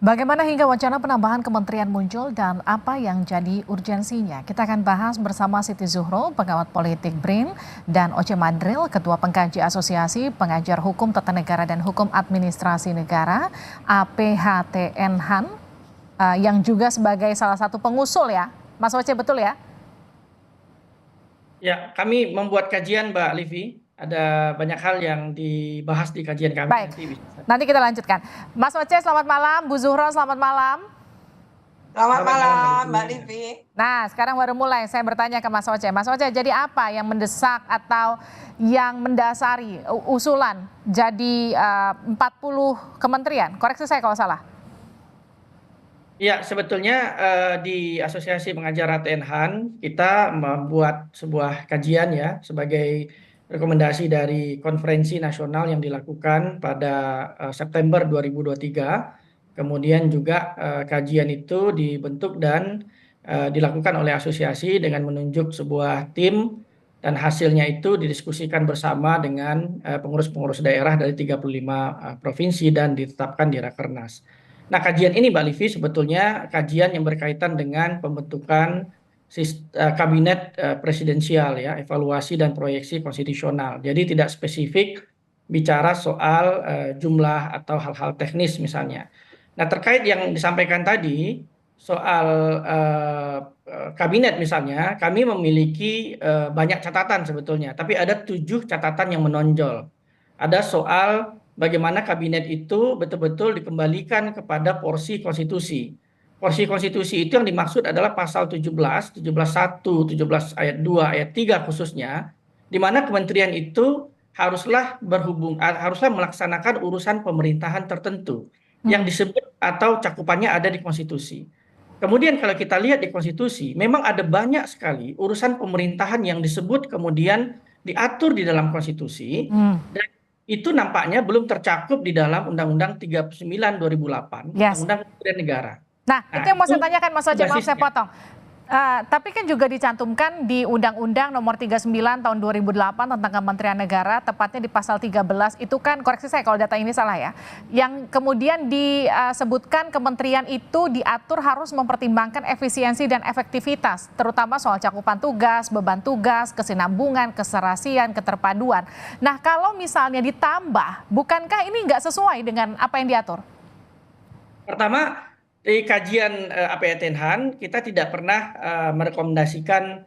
Bagaimana hingga wacana penambahan kementerian muncul dan apa yang jadi urgensinya? Kita akan bahas bersama Siti Zuhro, pengamat politik BRIN, dan Oce Madril, Ketua Pengkaji Asosiasi Pengajar Hukum Tata Negara dan Hukum Administrasi Negara (APHTN-HAN) yang juga sebagai salah satu pengusul ya. Mas Oce, betul ya? Ya, kami membuat kajian, Mbak Livi. Ada banyak hal yang dibahas di kajian kami. Baik, nanti kita lanjutkan. Mas Oce, selamat malam. Bu Zuhro, selamat malam. Selamat malam, Mbak Livi. Nah, sekarang baru mulai saya bertanya ke Mas Oce. Mas Oce, jadi apa yang mendesak atau yang mendasari usulan jadi 40 kementerian? Koreksi saya kalau salah. Ya, sebetulnya di Asosiasi Pengajar ATN-HAN kita membuat sebuah kajian ya sebagai rekomendasi dari konferensi nasional yang dilakukan pada September 2023. Kemudian juga kajian itu dibentuk dan dilakukan oleh asosiasi dengan menunjuk sebuah tim dan hasilnya itu didiskusikan bersama dengan pengurus-pengurus daerah dari 35 provinsi dan ditetapkan di Rakernas. Nah, kajian ini Mbak Livi sebetulnya kajian yang berkaitan dengan pembentukan kabinet presidensial ya, evaluasi dan proyeksi konstitusional. Jadi tidak spesifik bicara soal jumlah atau hal-hal teknis misalnya. Nah, terkait yang disampaikan tadi soal kabinet misalnya, kami memiliki banyak catatan sebetulnya, tapi ada 7 catatan yang menonjol. Ada soal bagaimana kabinet itu betul-betul dikembalikan kepada porsi konstitusi. Porsi konstitusi itu yang dimaksud adalah pasal 17, 17.1, 17 ayat 2, ayat 3 khususnya, di mana kementerian itu haruslah haruslah melaksanakan urusan pemerintahan tertentu yang disebut atau cakupannya ada di konstitusi. Kemudian kalau kita lihat di konstitusi, memang ada banyak sekali urusan pemerintahan yang disebut kemudian diatur di dalam konstitusi, dan itu nampaknya belum tercakup di dalam Undang-Undang 39 2008, Undang-Undang Kementerian Negara. Nah, itu yang mau saya tanyakan Mas Oce, maaf saya basisnya. potong. Tapi kan juga dicantumkan di Undang-Undang Nomor 39 Tahun 2008 tentang Kementerian Negara, tepatnya di pasal 13, itu kan, koreksi saya kalau data ini salah ya, yang kemudian disebutkan kementerian itu diatur harus mempertimbangkan efisiensi dan efektivitas, terutama soal cakupan tugas, beban tugas, kesinambungan, keserasian, keterpaduan. Nah, kalau misalnya ditambah, bukankah ini nggak sesuai dengan apa yang diatur? Pertama, di kajian APHTN-HAN kita tidak pernah merekomendasikan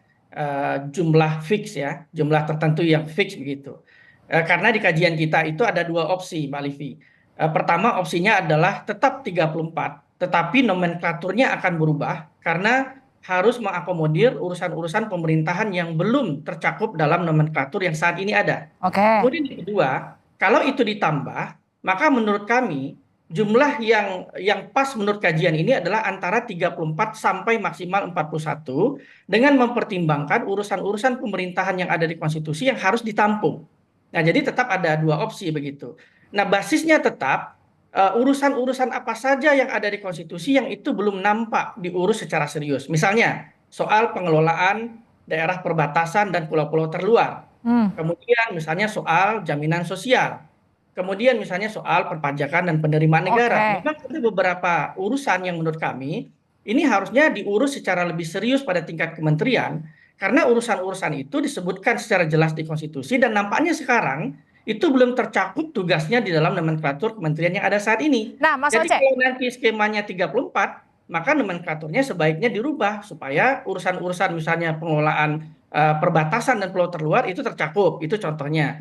jumlah fix ya, jumlah tertentu yang fix begitu. Karena di kajian kita itu ada 2 opsi, Mbak Livi. Pertama opsinya adalah tetap 34, tetapi nomenklaturnya akan berubah karena harus mengakomodir urusan-urusan pemerintahan yang belum tercakup dalam nomenklatur yang saat ini ada. Oke. Kemudian yang kedua, kalau itu ditambah, maka menurut kami jumlah yang pas menurut kajian ini adalah antara 34 sampai maksimal 41 dengan mempertimbangkan urusan-urusan pemerintahan yang ada di konstitusi yang harus ditampung. Nah, jadi tetap ada 2 opsi begitu. Nah, basisnya tetap urusan-urusan apa saja yang ada di konstitusi yang itu belum nampak diurus secara serius. Misalnya soal pengelolaan daerah perbatasan dan pulau-pulau terluar. Kemudian misalnya soal jaminan sosial. Kemudian misalnya soal perpajakan dan penerimaan negara. Memang ada beberapa urusan yang menurut kami ini harusnya diurus secara lebih serius pada tingkat kementerian, karena urusan-urusan itu disebutkan secara jelas di konstitusi dan nampaknya sekarang itu belum tercakup tugasnya di dalam nomenklatur kementerian yang ada saat ini. Nah, Mas Jadi Oce, kalau nanti skemanya 34, maka nomenklaturnya sebaiknya dirubah supaya urusan-urusan misalnya pengelolaan perbatasan dan pulau terluar itu tercakup. Itu contohnya.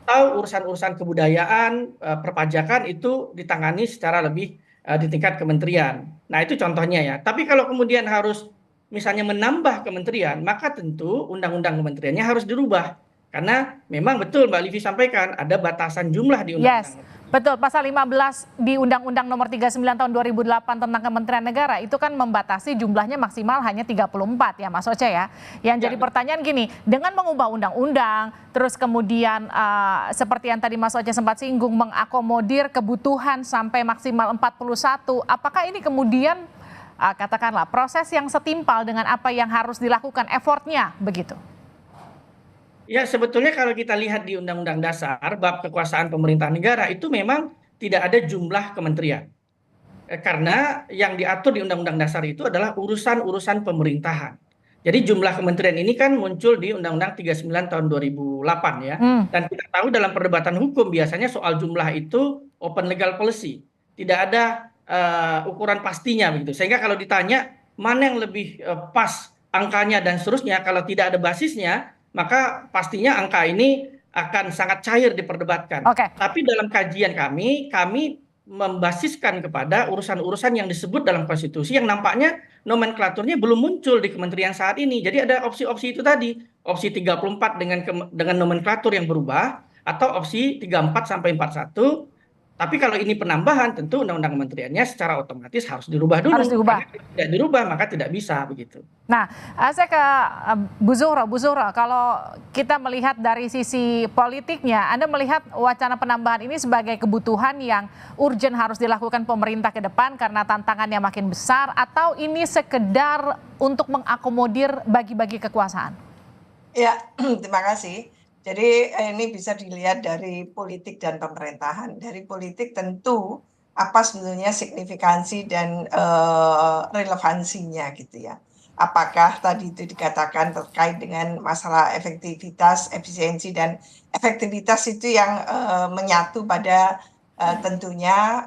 Atau urusan-urusan kebudayaan, perpajakan itu ditangani secara lebih di tingkat kementerian. Nah, itu contohnya ya. Tapi kalau kemudian harus misalnya menambah kementerian, maka tentu undang-undang kementeriannya harus dirubah. Karena memang betul Mbak Livi sampaikan ada batasan jumlah di undang-undang. Betul, pasal 15 di Undang-Undang Nomor 39 Tahun 2008 tentang Kementerian Negara itu kan membatasi jumlahnya maksimal hanya 34 ya Mas Oce ya. Yang jadi pertanyaan gini, dengan mengubah undang-undang, terus kemudian seperti yang tadi Mas Oce sempat singgung, mengakomodir kebutuhan sampai maksimal 41, apakah ini kemudian katakanlah proses yang setimpal dengan apa yang harus dilakukan, effortnya begitu? Ya, sebetulnya kalau kita lihat di Undang-Undang Dasar bab kekuasaan pemerintah negara itu memang tidak ada jumlah kementerian. Karena yang diatur di Undang-Undang Dasar itu adalah urusan-urusan pemerintahan. Jadi jumlah kementerian ini kan muncul di Undang-Undang 39 tahun 2008 ya. Hmm, Dan kita tahu dalam perdebatan hukum biasanya soal jumlah itu open legal policy. Tidak ada ukuran pastinya begitu. Sehingga kalau ditanya mana yang lebih pas angkanya dan seterusnya, kalau tidak ada basisnya, maka pastinya angka ini akan sangat cair diperdebatkan. oke. Tapi dalam kajian kami membasiskan kepada urusan-urusan yang disebut dalam konstitusi yang nampaknya nomenklaturnya belum muncul di kementerian saat ini. Jadi ada opsi-opsi itu tadi, opsi 34 dengan nomenklatur yang berubah atau opsi 34 sampai 41. Tapi kalau ini penambahan, tentu undang-undang kementeriannya secara otomatis harus dirubah Harus dulu. diubah. Karena kalau tidak dirubah maka tidak bisa begitu. Nah, saya ke Bu Zuhro. Bu Zuhro, kalau kita melihat dari sisi politiknya, Anda melihat wacana penambahan ini sebagai kebutuhan yang urgent harus dilakukan pemerintah ke depan karena tantangannya makin besar, atau ini sekedar untuk mengakomodir bagi-bagi kekuasaan? Ya, terima kasih. Jadi ini bisa dilihat dari politik dan pemerintahan. Dari politik tentu apa sebetulnya signifikansi dan relevansinya gitu ya. Apakah tadi itu dikatakan terkait dengan masalah efektivitas, efisiensi dan efektivitas itu yang menyatu pada tentunya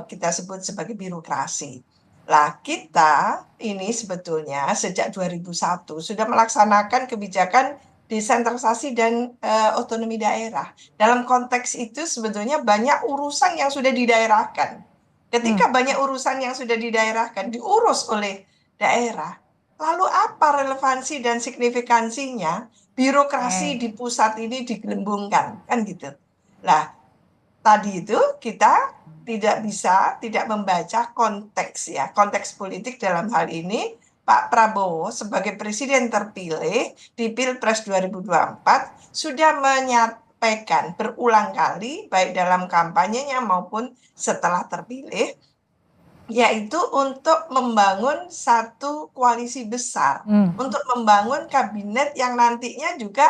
kita sebut sebagai birokrasi. Lah kita ini sebetulnya sejak 2001 sudah melaksanakan kebijakan desentralisasi dan otonomi daerah. Dalam konteks itu sebetulnya banyak urusan yang sudah didaerahkan. Ketika banyak urusan yang sudah didaerahkan diurus oleh daerah, lalu apa relevansi dan signifikansinya birokrasi di pusat ini digelembungkan, kan gitu. Lah, tadi itu kita tidak membaca konteks ya, konteks politik dalam hal ini Pak Prabowo sebagai presiden terpilih di Pilpres 2024 sudah menyampaikan berulang kali baik dalam kampanyenya maupun setelah terpilih, yaitu untuk membangun satu koalisi besar, untuk membangun kabinet yang nantinya juga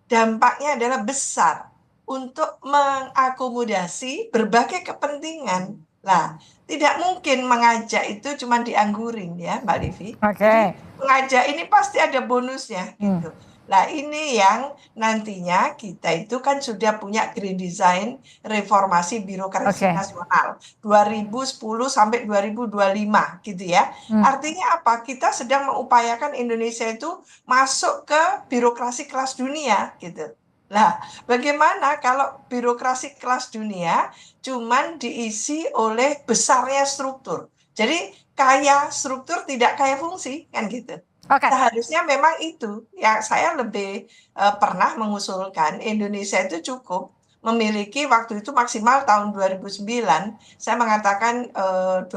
dampaknya adalah besar untuk mengakomodasi berbagai kepentingan. Nah, tidak mungkin mengajak itu cuma dianggurin ya, Mbak Livi. Jadi mengajak ini pasti ada bonusnya gitu. Nah, ini yang nantinya kita itu kan sudah punya Green Design Reformasi Birokrasi Nasional 2010 sampai 2025 gitu ya. Artinya apa? Kita sedang mengupayakan Indonesia itu masuk ke birokrasi kelas dunia gitu. Nah, bagaimana kalau birokrasi kelas dunia cuman diisi oleh besarnya struktur. Jadi kaya struktur tidak kaya fungsi kan gitu. Seharusnya memang itu yang saya lebih pernah mengusulkan Indonesia itu cukup memiliki waktu itu maksimal tahun 2009 saya mengatakan 20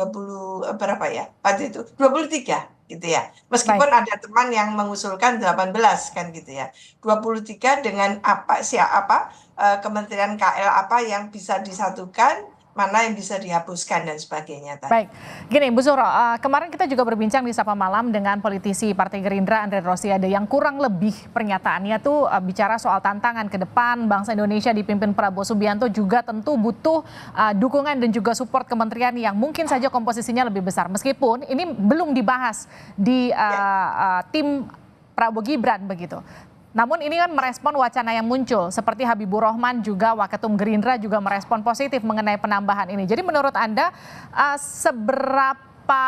berapa ya? Waktu itu 23 gitu ya. Meskipun ada teman yang mengusulkan 18 kan gitu ya. 23 dengan kementerian KL apa yang bisa disatukan, mana yang bisa dihapuskan dan sebagainya tadi. Baik, gini Bu Zuhro, kemarin kita juga berbincang di Sapa Malam dengan politisi Partai Gerindra Andre Rosiade yang kurang lebih pernyataannya tuh bicara soal tantangan ke depan bangsa Indonesia dipimpin Prabowo Subianto juga tentu butuh dukungan dan juga support kementerian yang mungkin saja komposisinya lebih besar. Meskipun ini belum dibahas di tim Prabowo Gibran begitu. Namun ini kan merespon wacana yang muncul, seperti Habibur Rahman juga Waketum Gerindra juga merespon positif mengenai penambahan ini. Jadi menurut Anda seberapa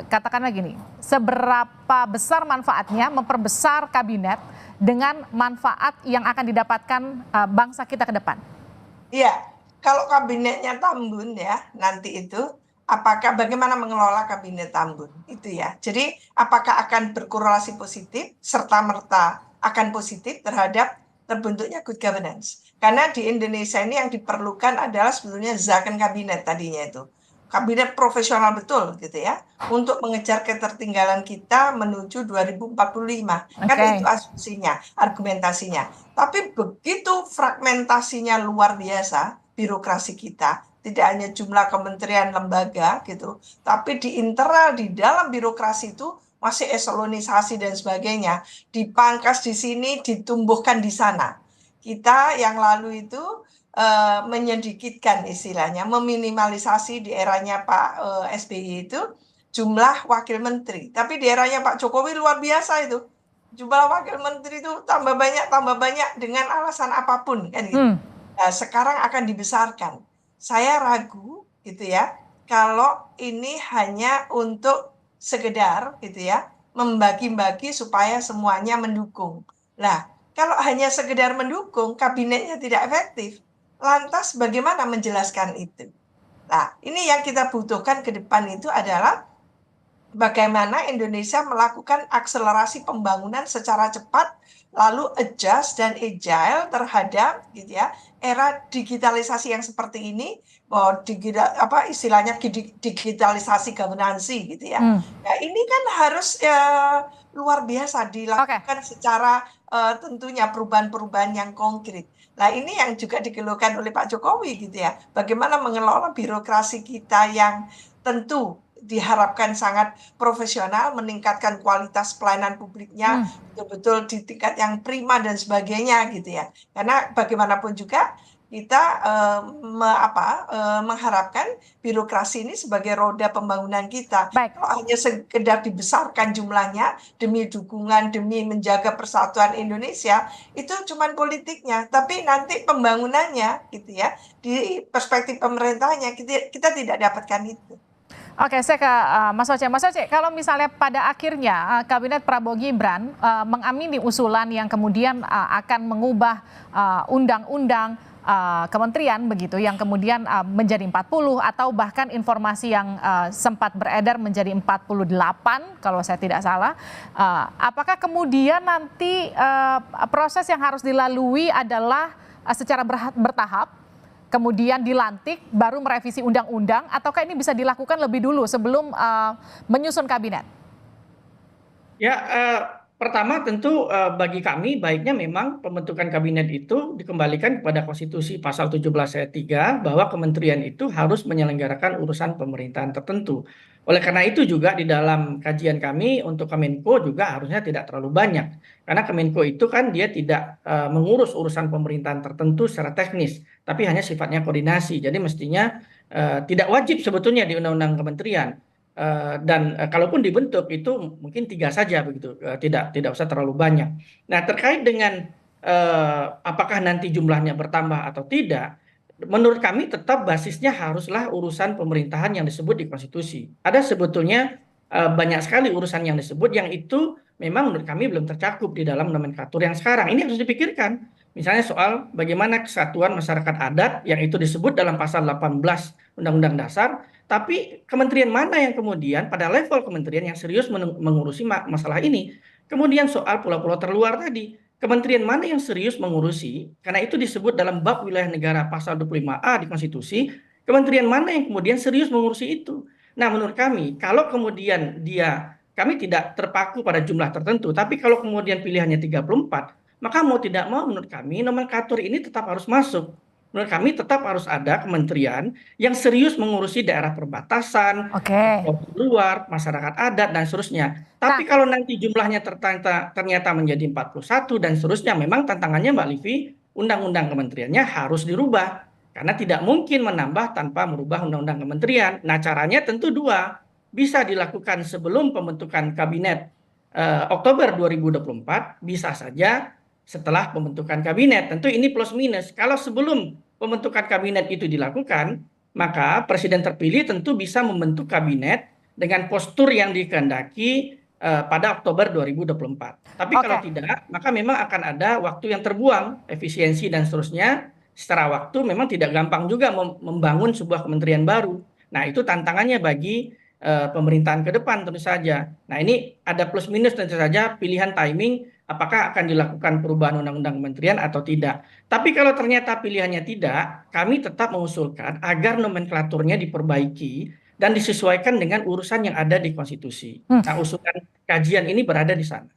katakanlah gini, seberapa besar manfaatnya memperbesar kabinet dengan manfaat yang akan didapatkan bangsa kita ke depan? Iya, kalau kabinetnya tambun ya nanti itu, apakah bagaimana mengelola kabinet tambun itu ya. Jadi apakah akan berkorelasi positif serta-merta akan positif terhadap terbentuknya good governance. Karena di Indonesia ini yang diperlukan adalah sebetulnya zakon kabinet tadinya itu. Kabinet profesional betul gitu ya. Untuk mengejar ketertinggalan kita menuju 2045. Kan itu asumsinya, argumentasinya. Tapi begitu fragmentasinya luar biasa birokrasi kita, tidak hanya jumlah kementerian lembaga gitu, tapi di internal di dalam birokrasi itu masih eselonisasi dan sebagainya, dipangkas di sini, ditumbuhkan di sana. Kita yang lalu itu menyedikitkan istilahnya, meminimalisasi di eranya Pak SBY itu jumlah wakil menteri. Tapi di eranya Pak Jokowi luar biasa itu. Jumlah wakil menteri itu tambah banyak dengan alasan apapun kan gitu. Nah, sekarang akan dibesarkan. Saya ragu gitu ya, kalau ini hanya untuk sekedar gitu ya, membagi-bagi supaya semuanya mendukung. Nah, kalau hanya sekedar mendukung, kabinetnya tidak efektif, lantas bagaimana menjelaskan itu? Nah, ini yang kita butuhkan ke depan itu adalah bagaimana Indonesia melakukan akselerasi pembangunan secara cepat, lalu adjust dan agile terhadap gitu ya era digitalisasi yang seperti ini, bahwa istilahnya digitalisasi governance gitu ya. Nah, ini kan harus luar biasa dilakukan secara tentunya perubahan-perubahan yang konkret. Nah, ini yang juga dikeluhkan oleh Pak Jokowi gitu ya. Bagaimana mengelola birokrasi kita yang tentu diharapkan sangat profesional, meningkatkan kualitas pelayanan publiknya betul-betul di tingkat yang prima dan sebagainya gitu ya. Karena bagaimanapun juga kita mengharapkan birokrasi ini sebagai roda pembangunan kita. Baik. Kalau hanya sekedar dibesarkan jumlahnya demi dukungan, demi menjaga persatuan Indonesia, itu cuman politiknya. Tapi nanti pembangunannya gitu ya, di perspektif pemerintahnya kita tidak dapatkan itu. Oke, saya ke Mas Oce. Mas Oce, kalau misalnya pada akhirnya Kabinet Prabowo Gibran mengamini usulan yang kemudian akan mengubah undang-undang kementerian begitu, yang kemudian menjadi 40 atau bahkan informasi yang sempat beredar menjadi 48 kalau saya tidak salah, apakah kemudian nanti proses yang harus dilalui adalah secara bertahap, kemudian dilantik, baru merevisi undang-undang, ataukah ini bisa dilakukan lebih dulu sebelum menyusun kabinet? Ya, pertama tentu bagi kami baiknya memang pembentukan kabinet itu dikembalikan kepada Konstitusi Pasal 17 ayat 3 bahwa kementerian itu harus menyelenggarakan urusan pemerintahan tertentu. Oleh karena itu juga di dalam kajian kami untuk Kemenko juga harusnya tidak terlalu banyak. Karena Kemenko itu kan dia tidak mengurus urusan pemerintahan tertentu secara teknis, tapi hanya sifatnya koordinasi. Jadi mestinya tidak wajib sebetulnya di undang-undang kementerian. Dan kalaupun dibentuk itu mungkin 3 saja begitu, tidak usah terlalu banyak. Nah, terkait dengan apakah nanti jumlahnya bertambah atau tidak, menurut kami tetap basisnya haruslah urusan pemerintahan yang disebut di konstitusi. Ada sebetulnya banyak sekali urusan yang disebut yang itu memang menurut kami belum tercakup di dalam nomenklatur yang sekarang. Ini harus dipikirkan. Misalnya soal bagaimana kesatuan masyarakat adat yang itu disebut dalam pasal 18 Undang-Undang Dasar, tapi kementerian mana yang kemudian pada level kementerian yang serius mengurusi masalah ini. Kemudian soal pulau-pulau terluar tadi, kementerian mana yang serius mengurusi, karena itu disebut dalam bab wilayah negara pasal 25A di konstitusi, kementerian mana yang kemudian serius mengurusi itu. Nah, menurut kami, kalau kemudian kami tidak terpaku pada jumlah tertentu, tapi kalau kemudian pilihannya 34, maka mau tidak mau menurut kami nomenklatur ini tetap harus masuk. Menurut kami tetap harus ada kementerian yang serius mengurusi daerah perbatasan, luar, masyarakat adat, dan seterusnya. Tapi kalau nanti jumlahnya ternyata menjadi 41 dan seterusnya, memang tantangannya Mbak Livi, undang-undang kementeriannya harus dirubah. Karena tidak mungkin menambah tanpa merubah undang-undang kementerian. Nah, caranya tentu dua. Bisa dilakukan sebelum pembentukan kabinet Oktober 2024, bisa saja setelah pembentukan kabinet. Tentu ini plus minus. Kalau sebelum pembentukan kabinet itu dilakukan, maka presiden terpilih tentu bisa membentuk kabinet dengan postur yang dikehendaki pada Oktober 2024. Tapi kalau tidak, maka memang akan ada waktu yang terbuang, efisiensi dan seterusnya. Secara waktu memang tidak gampang juga membangun sebuah kementerian baru. Nah, itu tantangannya bagi pemerintahan ke depan tentu saja. Nah, ini ada plus minus tentu saja, pilihan timing apakah akan dilakukan perubahan undang-undang kementerian atau tidak. Tapi kalau ternyata pilihannya tidak, kami tetap mengusulkan agar nomenklaturnya diperbaiki dan disesuaikan dengan urusan yang ada di konstitusi. Nah, usulan kajian ini berada di sana.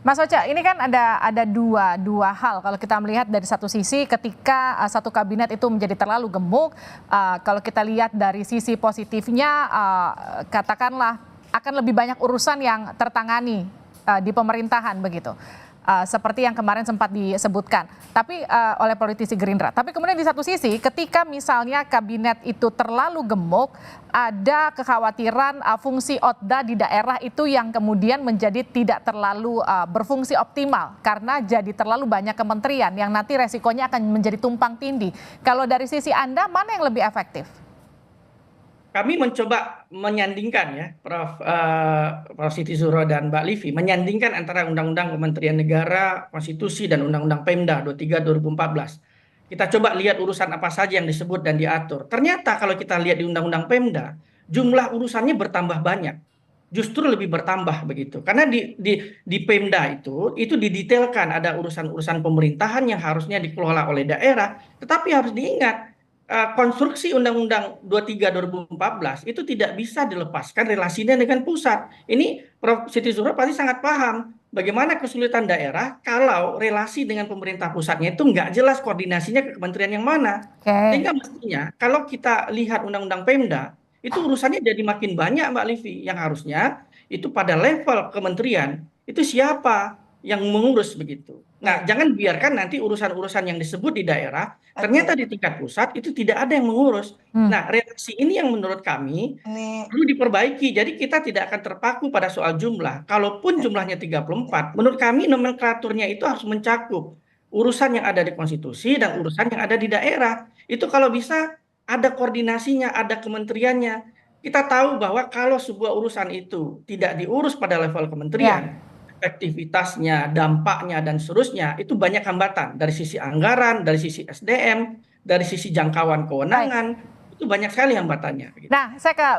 Mas Ocha, ini kan ada dua hal kalau kita melihat dari satu sisi ketika satu kabinet itu menjadi terlalu gemuk, kalau kita lihat dari sisi positifnya katakanlah akan lebih banyak urusan yang tertangani di pemerintahan begitu. seperti yang kemarin sempat disebutkan tapi oleh politisi Gerindra. Tapi kemudian di satu sisi ketika misalnya kabinet itu terlalu gemuk, ada kekhawatiran fungsi Otda di daerah itu yang kemudian menjadi tidak terlalu berfungsi optimal karena jadi terlalu banyak kementerian yang nanti resikonya akan menjadi tumpang tindih. Kalau dari sisi Anda mana yang lebih efektif? Kami mencoba menyandingkan ya, Prof. Siti Zuhro dan Mbak Livi, menyandingkan antara Undang-Undang Kementerian Negara, Konstitusi, dan Undang-Undang Pemda 23/2014. Kita coba lihat urusan apa saja yang disebut dan diatur. Ternyata kalau kita lihat di Undang-Undang Pemda, jumlah urusannya bertambah banyak. Justru lebih bertambah begitu. Karena di Pemda itu didetailkan ada urusan-urusan pemerintahan yang harusnya dikelola oleh daerah, tetapi harus diingat konstruksi Undang-Undang 23/2014 itu tidak bisa dilepaskan relasinya dengan pusat. Ini Prof. Siti Zuhro pasti sangat paham bagaimana kesulitan daerah kalau relasi dengan pemerintah pusatnya itu nggak jelas koordinasinya ke kementerian yang mana. Sehingga mestinya kalau kita lihat Undang-Undang Pemda, itu urusannya jadi makin banyak Mbak Livi, yang harusnya itu pada level kementerian, itu siapa yang mengurus begitu. Nah, jangan biarkan nanti urusan-urusan yang disebut di daerah, ternyata di tingkat pusat itu tidak ada yang mengurus. Nah, relasi ini yang menurut kami perlu diperbaiki. Jadi kita tidak akan terpaku pada soal jumlah. Kalaupun jumlahnya 34, menurut kami nomenklaturnya itu harus mencakup urusan yang ada di konstitusi dan urusan yang ada di daerah. Itu kalau bisa ada koordinasinya, ada kementeriannya. Kita tahu bahwa kalau sebuah urusan itu tidak diurus pada level kementerian, efektivitasnya, dampaknya, dan seterusnya, itu banyak hambatan dari sisi anggaran, dari sisi SDM, dari sisi jangkauan kewenangan, itu banyak sekali hambatannya. Nah, saya ke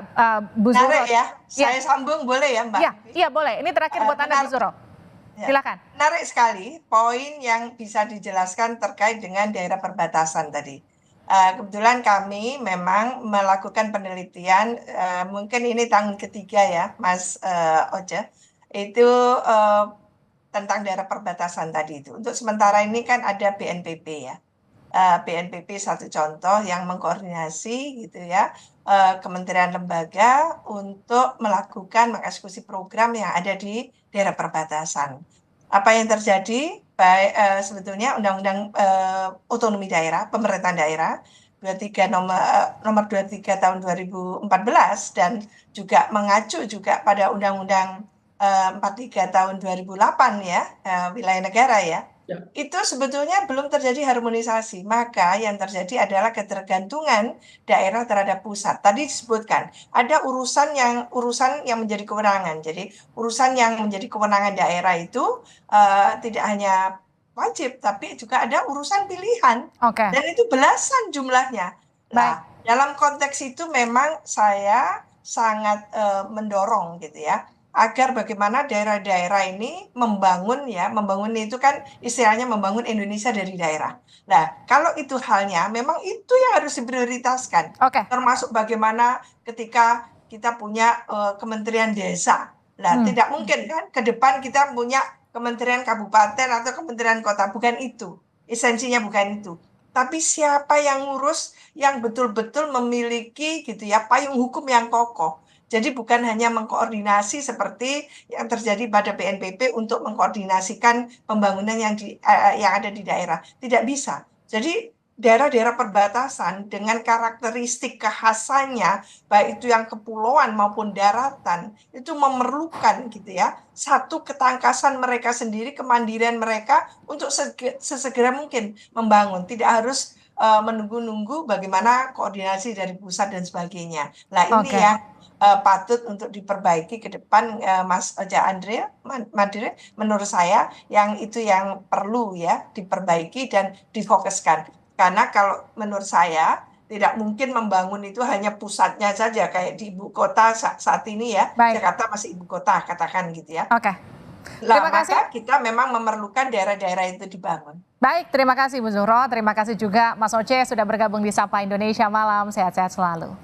Bu Zuhro. Menarik ya, saya sambung boleh ya Mbak? Iya boleh, ini terakhir buat Anda Bu Zuhro. Silakan. Menarik sekali poin yang bisa dijelaskan terkait dengan daerah perbatasan tadi. Kebetulan kami memang melakukan penelitian, mungkin ini tahun ketiga ya Mas Oce, itu tentang daerah perbatasan tadi itu. Untuk sementara ini kan ada BNPB ya. BNPB satu contoh yang mengkoordinasi gitu ya, kementerian lembaga untuk mengeksekusi program yang ada di daerah perbatasan. Apa yang terjadi? Baik, sebetulnya Undang-Undang Otonomi Daerah, Pemerintahan Daerah 23 nomor 23 tahun 2014 dan juga mengacu juga pada Undang-Undang 43 tahun 2008 ya, wilayah negara ya. Itu sebetulnya belum terjadi harmonisasi, maka yang terjadi adalah ketergantungan daerah terhadap pusat. Tadi disebutkan ada urusan yang menjadi kewenangan. Jadi urusan yang menjadi kewenangan daerah itu tidak hanya wajib, tapi juga ada urusan pilihan. Dan itu belasan jumlahnya. Nah, dalam konteks itu memang saya sangat mendorong gitu ya, agar bagaimana daerah-daerah ini membangun itu kan istilahnya membangun Indonesia dari daerah. Nah, kalau itu halnya memang itu yang harus diprioritaskan. Termasuk bagaimana ketika kita punya Kementerian Desa. Nah, tidak mungkin kan ke depan kita punya Kementerian Kabupaten atau Kementerian Kota, bukan itu. Esensinya bukan itu. Tapi siapa yang ngurus, yang betul-betul memiliki gitu ya payung hukum yang kokoh. Jadi bukan hanya mengkoordinasi seperti yang terjadi pada BNPB untuk mengkoordinasikan pembangunan yang ada di daerah. Tidak bisa. Jadi daerah-daerah perbatasan dengan karakteristik kekhasannya, baik itu yang kepulauan maupun daratan, itu memerlukan gitu ya, satu ketangkasan mereka sendiri, kemandirian mereka untuk sesegera mungkin membangun. Tidak harus menunggu-nunggu bagaimana koordinasi dari pusat dan sebagainya. Nah ini yang patut untuk diperbaiki ke depan, Mas Oja Madre, menurut saya yang itu yang perlu ya diperbaiki dan difokuskan. Karena kalau menurut saya tidak mungkin membangun itu hanya pusatnya saja kayak di ibu kota saat ini ya. Jakarta masih ibu kota katakan gitu ya. Terima kasih. Maka kita memang memerlukan daerah-daerah itu dibangun. Baik, terima kasih Bu Zuhro. Terima kasih juga Mas Oce sudah bergabung di Sapa Indonesia Malam. Sehat-sehat selalu.